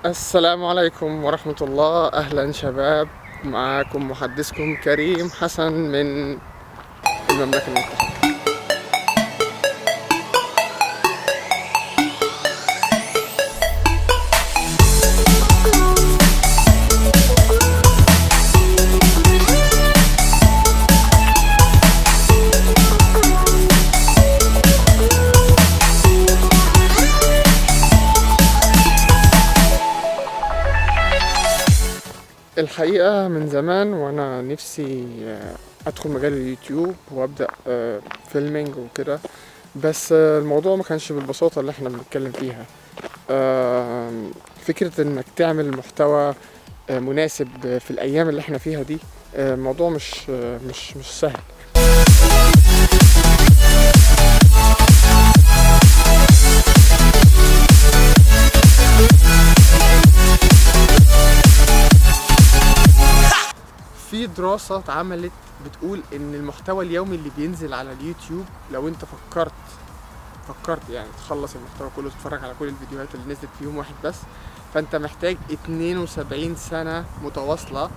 السلام عليكم ورحمة الله. أهلا شباب، معاكم محدثكم كريم حسن من المملكة المتحدة. الحقيقة من زمان وأنا نفسي أدخل مجال اليوتيوب وأبدأ فيلمينج وكده، بس الموضوع ما كانش بالبساطة اللي احنا بنتكلم فيها. فكرة إنك تعمل محتوى مناسب في الأيام اللي احنا فيها دي، الموضوع مش سهل. في دراسة اتعملت بتقول ان المحتوى اليومي اللي بينزل على اليوتيوب، لو انت فكرت يعني تخلص المحتوى كله، تتفرج على كل الفيديوهات اللي نزلت في يوم واحد بس، فانت محتاج 72 سنة متواصلة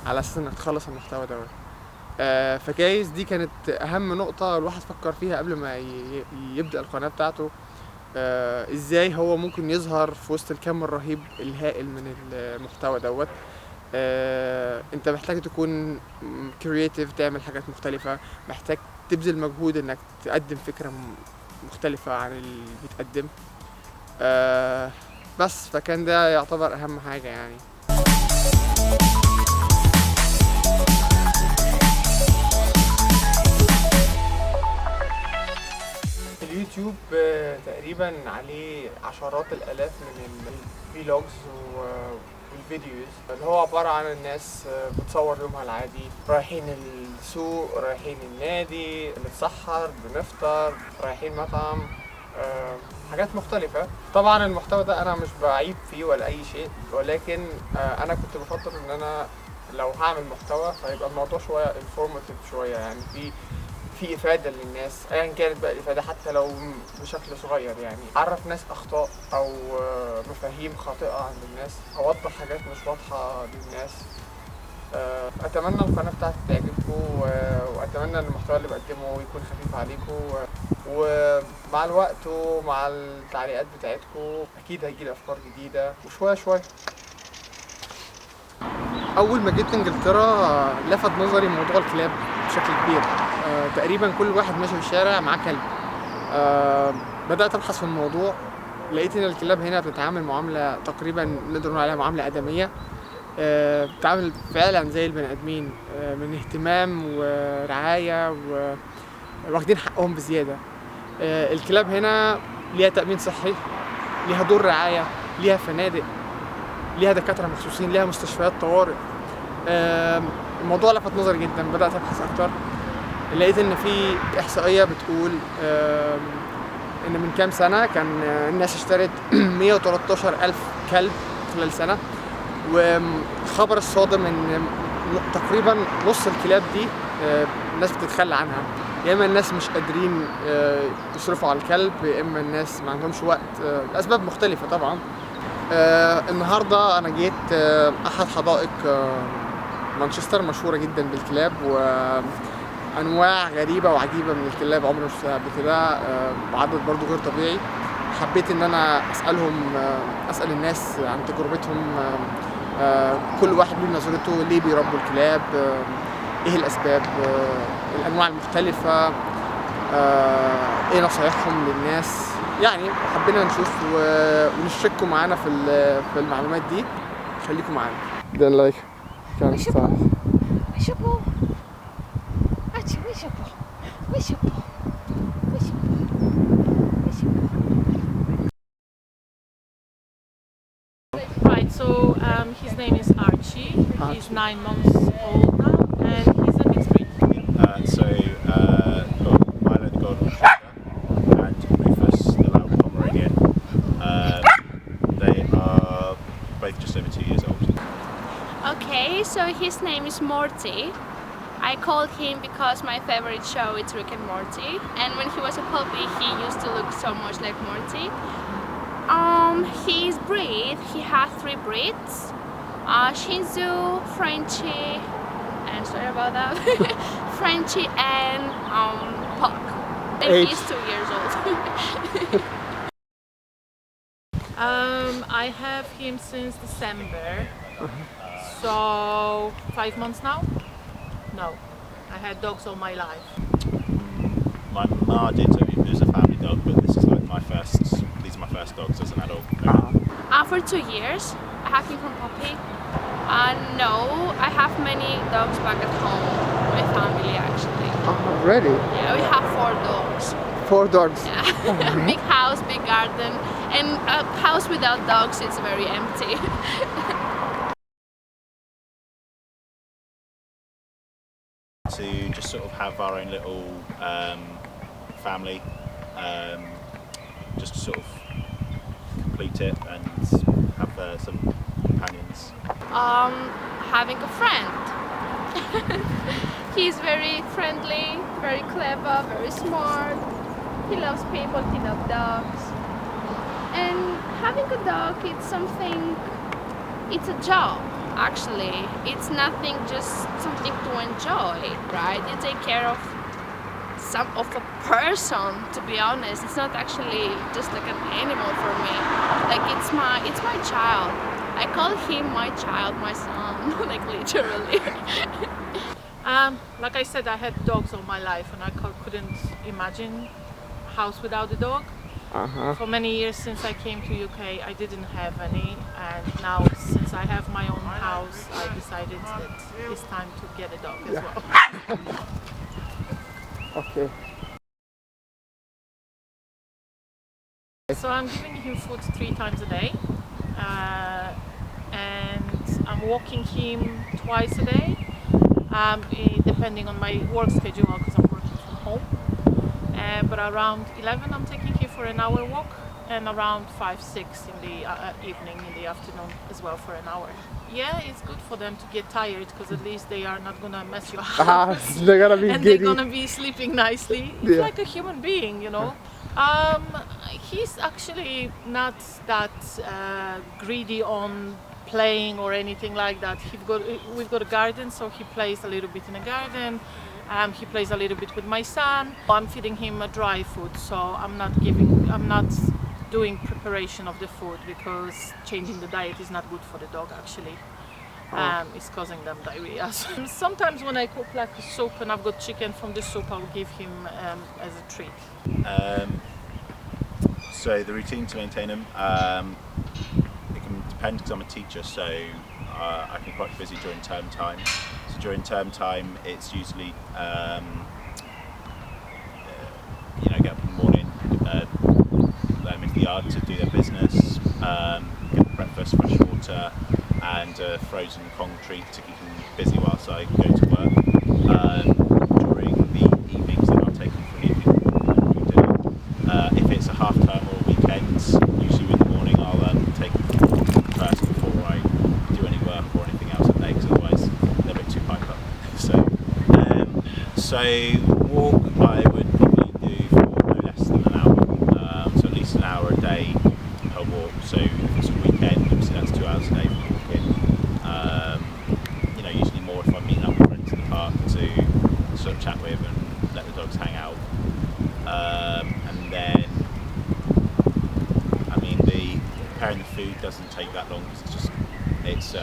على اساس انك تخلص المحتوى دوت. فجايز دي كانت اهم نقطة الواحد فكر فيها قبل ما يبدأ القناة بتاعته. ازاي هو ممكن يظهر في وسط الكم الرهيب الهائل من المحتوى دوت. انت محتاج تكون كرييتيف، تعمل حاجات مختلفة، محتاج تبذل مجهود انك تقدم فكرة مختلفة عن اللي بيتقدم. بس فكان ده يعتبر اهم حاجة يعني. اليوتيوب تقريبا عليه عشرات الالاف من الفيلوجز والفيديوز، اللي هو عبارة عن الناس بتصور يومها العادي، رايحين السوق، رايحين النادي، بنتسحر، بنفطر، رايحين مطعم، حاجات مختلفة. طبعا المحتوى ده انا مش بعيب فيه ولا اي شيء، ولكن انا كنت بفضل ان انا لو هعمل محتوى فيبقى الموضوع شوية انفورماتيف شوية، يعني في افاده للناس ايا كانت بقى الافاده، حتى لو بشكل صغير، يعني اعرف ناس اخطاء او مفاهيم خاطئه عند الناس، اوضح حاجات مش واضحه للناس. اتمنى القناه بتاعتي تعجبكم، واتمنى ان المحتوى اللي بقدمه يكون خفيف عليكم، ومع الوقت ومع التعليقات بتاعتكم اكيد هيجيلي افكار جديده وشويه شويه. اول ما جيت انجلترا لفت نظري موضوع الكلاب بشكل كبير. تقريبا كل واحد ماشي في الشارع معاه كلب. بدأت أبحث في الموضوع، لقيت إن الكلاب هنا بتتعامل معاملة تقريبا نقدر نقول عليها معاملة آدمية. بتتعامل فعلا زي البني آدمين، من اهتمام ورعاية، واخدين حقهم بزيادة. الكلاب هنا ليها تأمين صحي، ليها دور رعاية، ليها فنادق، ليها دكاترة مخصوصين، ليها مستشفيات طوارئ. الموضوع لفت نظري جدا، بدأت أبحث أكتر. لقيت ان في احصائيه بتقول ان من كام سنه كان الناس اشترت 113,000 كلب خلال سنه، والخبر الصادم ان تقريبا نص الكلاب دي الناس بتتخلى عنها، يا اما الناس مش قادرين يصرفوا على الكلب، يا اما الناس ما عندهمش وقت، لاسباب مختلفه طبعا. النهارده انا جيت احد حدائق مانشستر مشهوره جدا بالكلاب، وانواع غريبه وعجيبه من الكلاب عمري ما شفتها قبل كده، بعدد برضو غير طبيعي. حبيت ان انا اسال الناس عن تجربتهم، كل واحد له نظرته، ليه بيربوا الكلاب، ايه الاسباب، الانواع المختلفه، ايه نصايحهم للناس. يعني حبينا نشوف ونشارككم معانا في المعلومات دي. خليكم معانا. ده لايك كان ستار. Right, so his name is Archie. He's 9 months old now, and he's a mixed breed. Milo the Golden Retriever and Rufus the Loud Pomeranian. They are both just over 2 years old. Okay, so his name is Morty. I called him because my favorite show is Rick and Morty, and when he was a puppy he used to look so much like Morty. His breed, he has 3 breeds. Shih Tzu, Frenchie, and sorry about that, Frenchie and Puck. And Age. he's 2 years old. I have him since December, so 5 months now? No, I had dogs all my life. My ma did, so it was a family dog, but this is like these are my first dogs as an adult. For 2 years, I have him from puppy. No, I have many dogs back at home, my family actually. Really? Yeah, we have 4 dogs. 4 dogs. Yeah. Big house, big garden, and a house without dogs, it's very empty. To just sort of have our own little family, just to sort of complete it and have some companions. Having a friend. He's very friendly, very clever, very smart. He loves people, he loves dogs. And having a dog, it's a job actually. It's nothing, just something to enjoy, right? You take care of a person, to be honest. It's not actually just like an animal for me. Like it's my child. I call him my child, my son, like literally. Like I said, I had dogs all my life, and I couldn't imagine a house without a dog. For many years since I came to UK, I didn't have any, and now since I have my own house, I decided that it's time to get a dog as well. Okay. So I'm giving him food 3 times a day, and I'm walking him twice a day, depending on my work schedule because I'm working from home. But around 11 I'm taking him for an hour walk, and around 5-6 in the evening, in the afternoon as well for an hour. Yeah, it's good for them to get tired because at least they are not gonna mess your house. They're gonna be And giddy. they're gonna be sleeping nicely. It's Yeah. like a human being, you know. He's actually not that greedy on playing or anything like that. We've got a garden, so he plays a little bit in the garden. He plays a little bit with my son. I'm feeding him a dry food, so I'm not doing preparation of the food because changing the diet is not good for the dog actually. It's causing them diarrhea. Sometimes when I cook like a soup and I've got chicken from the soup, I'll give him as a treat. So the routine to maintain them, it can depend because I'm a teacher, so I can be quite busy during term time. So during term time, it's usually get up in the morning, let them into the yard to do their business, get breakfast, fresh water, and frozen Kong treat to keep them busy whilst I go to work. During the evenings, then I'll take them for an evening dinner. If it's a half term or weekends, usually in the morning I'll take them first before I do any work or anything else at day, because otherwise they're a bit too hyped up. So walk I would probably do for no less than an hour, so at least an hour a day I'll walk. So if it's a weekend, obviously that's 2 hours a day for walking. Usually more if I'm meeting up with friends in the park to sort of chat with and let the dogs hang out. And then, preparing the food doesn't take that long because it's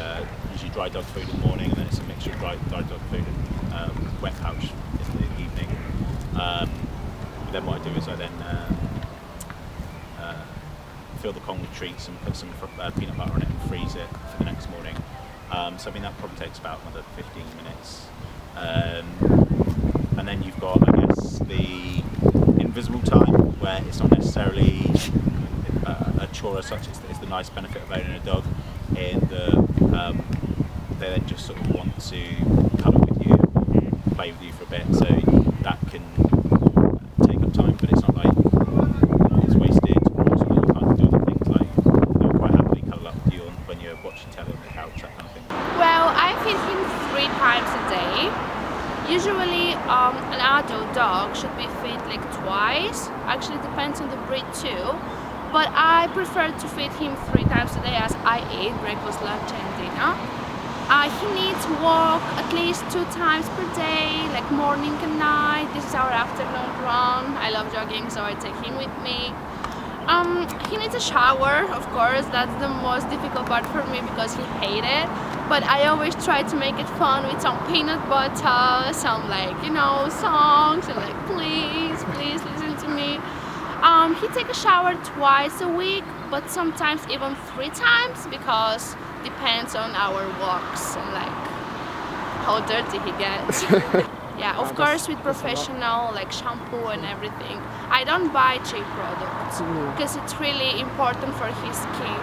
usually dry dog food in the morning, and then it's a mixture of dry dog food and wet pouch in the evening. Then what I do is I then fill the Kong with treats and put some peanut butter on it and freeze it for the next morning. So that probably takes about another 15 minutes. And then you've got, I guess, the invisible time where it's not necessarily a chore as such. It's the nice benefit of owning a dog, and they then just sort of want to cuddle with you, play with you for a bit. So that can take up time, but it's not like it's wasted or something you can't do other things. Like they'll quite happily cuddle up with you when you're watching telly on the couch, that kind of thing. Well, I feed him 3 times a day. Usually an adult dog should be fed like twice. Actually, it depends on the breed too. but I prefer to feed him 3 times a day as I eat breakfast, lunch and dinner. He needs walk at least 2 times per day, like morning and night. This is our afternoon run. I love jogging, so I take him with me. He needs a shower, of course. That's the most difficult part for me because he hates it. But I always try to make it fun with some peanut butter, some songs, and like please listen to me. He takes a shower twice a week, but sometimes even 3 times because depends on our walks and like how dirty he gets. Yeah, of course with professional like shampoo and everything. I don't buy cheap products because it's really important for his skin.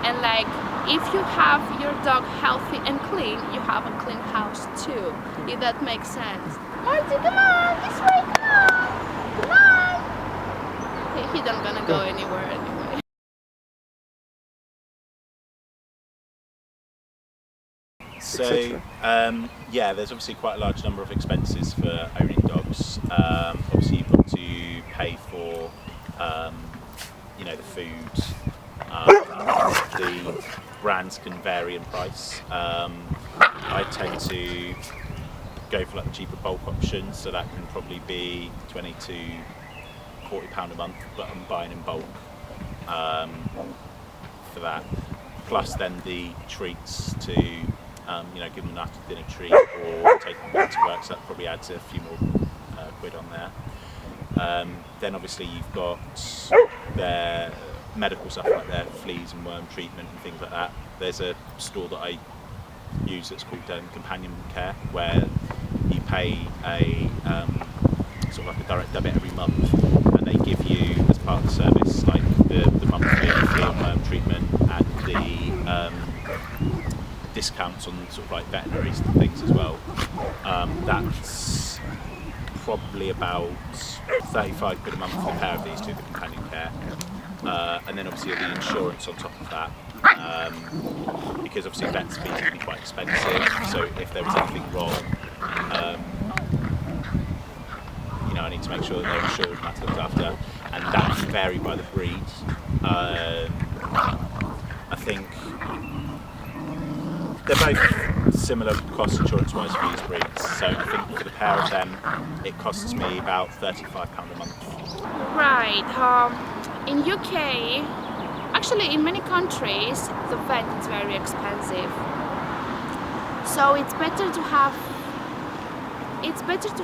And like if you have your dog healthy and clean, you have a clean house too, if that makes sense. Marty, come on, this way, come on, come on. He don't gonna go anywhere anyway. So yeah, there's obviously quite a large number of expenses for owning dogs. Obviously you've got to pay for the food. The brands can vary in price. I tend to go for like the cheaper bulk options, so that can probably be £20 to £40 a month, but I'm buying in bulk for that. Plus then the treats to give them an after dinner treat or take them back to work, so that probably adds a few more quid on there. Then obviously you've got their medical stuff like their fleas and worm treatment and things like that. There's a store that I use that's called Companion Care, where you pay a sort of like a direct debit every month, and they give you as part of the service like the monthly flea and worm treatment and the discounts on sort of like veterinary things as well. That's probably about 35 quid a month for the pair of these two, the Companion Care. And then obviously the insurance on top of that, because obviously vet fees can be quite expensive, so if there was anything wrong, I need to make sure that they're insured and that's looked after, and that can vary by the breed. I think they're both similar cost insurance-wise for these breeds, so I think for the pair of them it costs me about £35 a month. Right. In UK, actually in many countries, the vet is very expensive. So it's better to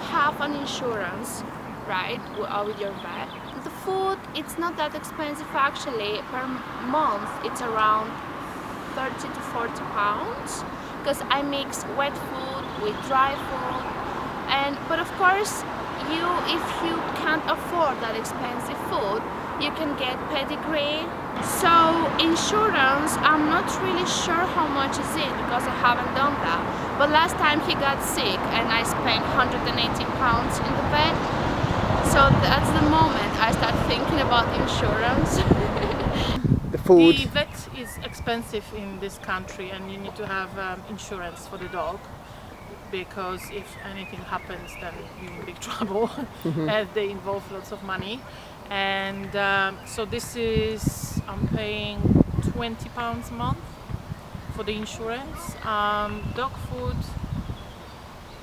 have an insurance, right, with your vet. The food, it's not that expensive actually. Per month, it's around 30 to 40 pounds because I mix wet food with dry food. But of course, if you can't afford that expensive food, you can get pedigree. So insurance, I'm not really sure how much is it because I haven't done that. But last time he got sick and I spent £180 in the vet. So that's the moment I start thinking about insurance. The food. The vet is expensive in this country, and you need to have insurance for the dog, because if anything happens then you're in big trouble. And they involve lots of money. And so this is, I'm paying £20 a month for the insurance. Dog food,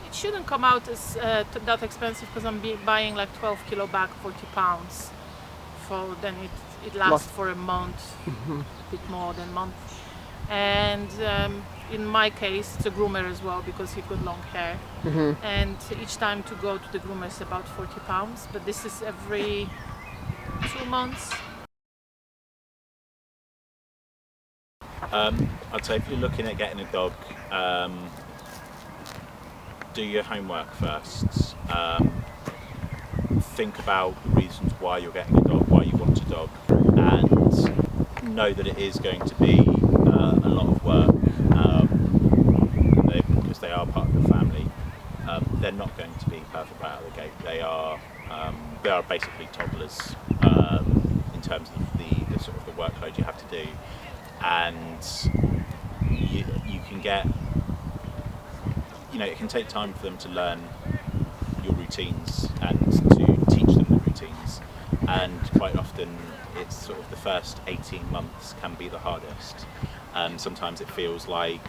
it shouldn't come out as that expensive because I'm buying like 12 kilo bag, £40. For then it lasts for a month, a bit more than a month. And in my case, it's a groomer as well because he's got long hair. And each time to go to the groomer is about £40, but this is every 2 months. I'd say if you're looking at getting a dog, do your homework first. Think about the reasons why you're getting a dog, why you want a dog, and know that it is going to be a lot of work, because they are part of the family. They're not going to be perfect right out of the gate. They are basically toddlers in terms of the sort of the workload you have to do, and you can get, it can take time for them to learn your routines and to teach them the routines. and quite often it's sort of the first 18 months can be the hardest. Sometimes it feels like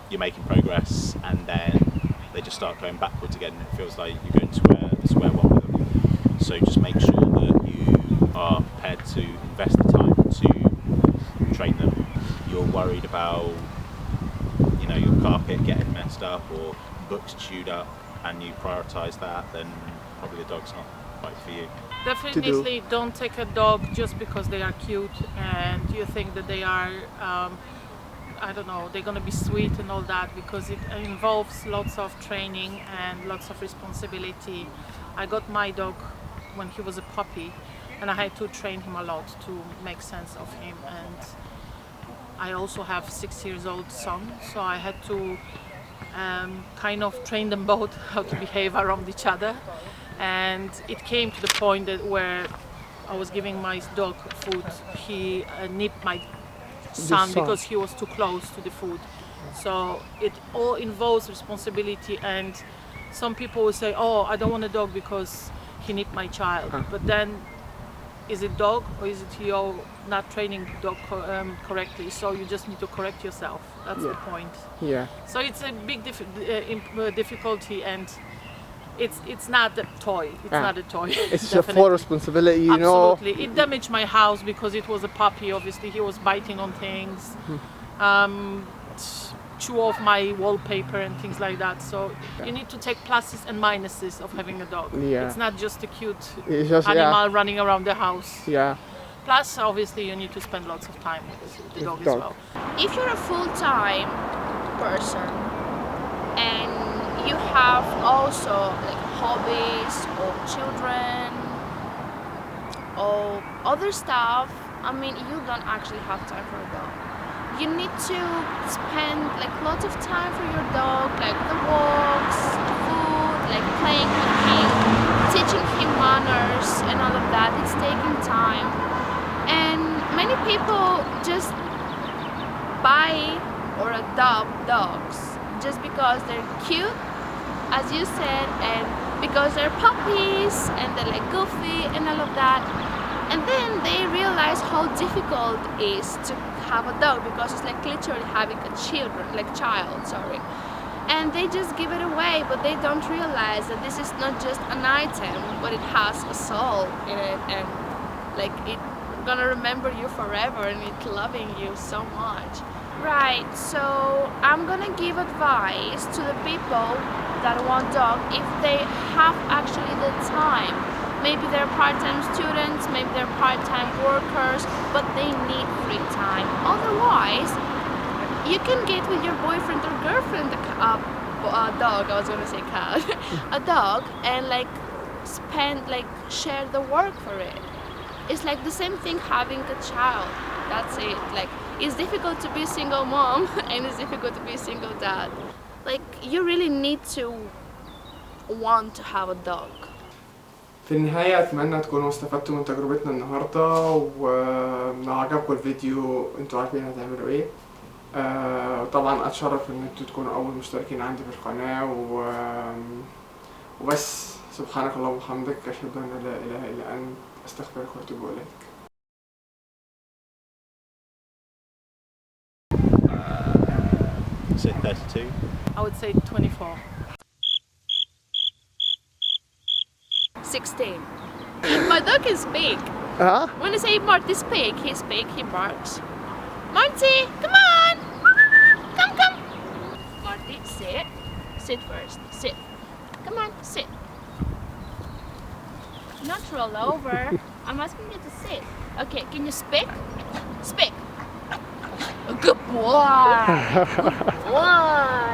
you're making progress and then they just start going backwards again, and it feels like you're going to square one with them. So just make sure that you are prepared to invest the time to train them. You're worried about, you know, your carpet getting messed up or books chewed up, and you prioritise that, then probably the dog's not quite for you. Definitely don't take a dog just because they are cute and you think that they are, I don't know, they're gonna be sweet and all that, because it involves lots of training and lots of responsibility. I got my dog when he was a puppy and I had to train him a lot to make sense of him, and I also have 6 years old son, so I had to kind of train them both how to behave around each other. And it came to the point that where I was giving my dog food, he nipped my son because he was too close to the food. So it all involves responsibility, and some people will say, oh, I don't want a dog because he nipped my child. But then, is it dog or is it you not training the dog correctly? So you just need to correct yourself. That's the point. Yeah. So it's a big difficulty, and it's not a toy. It's not a toy. It's a full responsibility, you know. Absolutely. It damaged my house because it was a puppy. Obviously, he was biting on things, chew off my wallpaper and things like that. So you need to take pluses and minuses of having a dog. Yeah. It's not just a cute It's just, animal running around the house. Yeah. Plus, obviously, you need to spend lots of time with the dog as well. If you're a full-time person and you have also like hobbies or children or other stuff, I mean, you don't actually have time for a dog. You need to spend like lots of time for your dog, like the walks, food, like playing with him, teaching him manners and all of that. It's taking time. And many people just buy or adopt dogs just because they're cute, as you said, and because they're puppies and they're like goofy and all of that. And then they realize how difficult it is to have a dog, because it's like literally having a child, sorry. And they just give it away, but they don't realize that this is not just an item, but it has a soul in it, and like it's gonna remember you forever and it's loving you so much. Right, so I'm gonna give advice to the people that want dog if they have actually the time. Maybe they're part-time students, maybe they're part-time workers, but they need free time. Otherwise, you can get with your boyfriend or girlfriend a dog, I was gonna say cat, a dog, and like share the work for it. It's like the same thing having a child. That's it. Like, it's difficult to be a single mom and it's difficult to be a single dad. Like, you really need to want to have a dog. في النهاية أتمنى تكونوا استفدتوا من تجربتنا النهاردة، ولو عجبكم الفيديو انتوا عارفين هتعملوا ايه. طبعا أتشرف ان انتوا تكونوا أول مشتركين عندي في القناة، وبس. سبحانك اللهم وبحمدك، أشهد أن لا إله إلا أنت، أستغفرك وأتوب إليك. Say 32. I would say 24. 16. My dog is big. When I say Marty's big, he's big, he barks. Marty, come on! Come! Marty, sit. Sit first, sit. Come on, sit. Not roll over. I'm asking you to sit. Okay, can you speak? Speak. Good boy. Good boy.